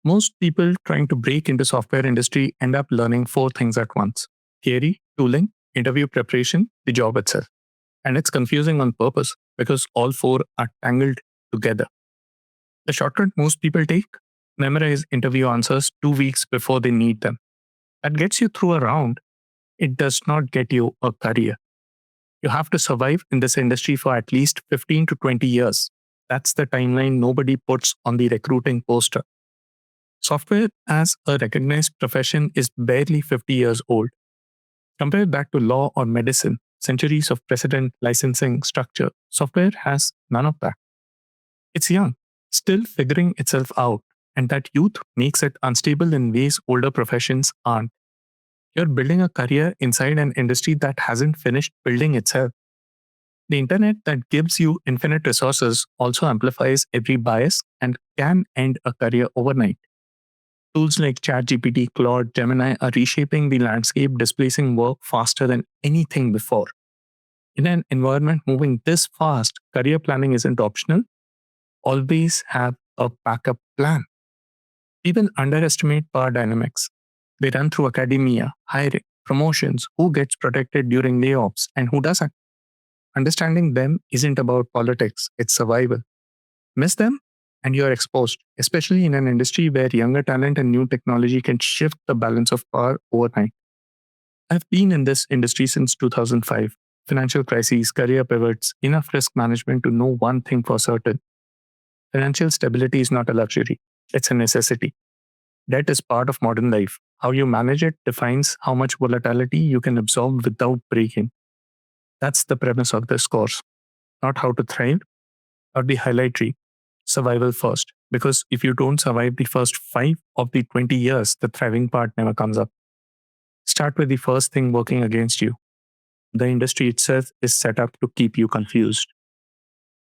Most people trying to break into software industry end up learning four things at once: theory, tooling, interview preparation, the job itself. And it's confusing on purpose because all four are tangled together. The shortcut most people take: memorize interview answers 2 weeks before they need them. That gets you through a round. It does not get you a career. You have to survive in this industry for at least 15 to 20 years. That's the timeline nobody puts on the recruiting poster. Software as a recognized profession is barely 50 years old. Compare that to law or medicine, centuries of precedent, licensing, structure. Software has none of that. It's young, still figuring itself out, and that youth makes it unstable in ways older professions aren't. You're building a career inside an industry that hasn't finished building itself. The internet that gives you infinite resources also amplifies every bias and can end a career overnight. Tools like ChatGPT, Claude, Gemini are reshaping the landscape, displacing work faster than anything before. In an environment moving this fast, career planning isn't optional. Always have a backup plan. People underestimate power dynamics. They run through academia, hiring, promotions, who gets protected during layoffs, and who doesn't. Understanding them isn't about politics, it's survival. Miss them, and you're exposed, especially in an industry where younger talent and new technology can shift the balance of power overnight. I've been in this industry since 2005. Financial crises, career pivots, enough risk management to know one thing for certain: financial stability is not a luxury, it's a necessity. Debt is part of modern life. How you manage it defines how much volatility you can absorb without breaking. That's the premise of this course, not how to thrive or the highlight reel. Survival first. Because if you don't survive the first 5 of the 20 years, the thriving part never comes up. Start with the first thing working against you. The industry itself is set up to keep you confused.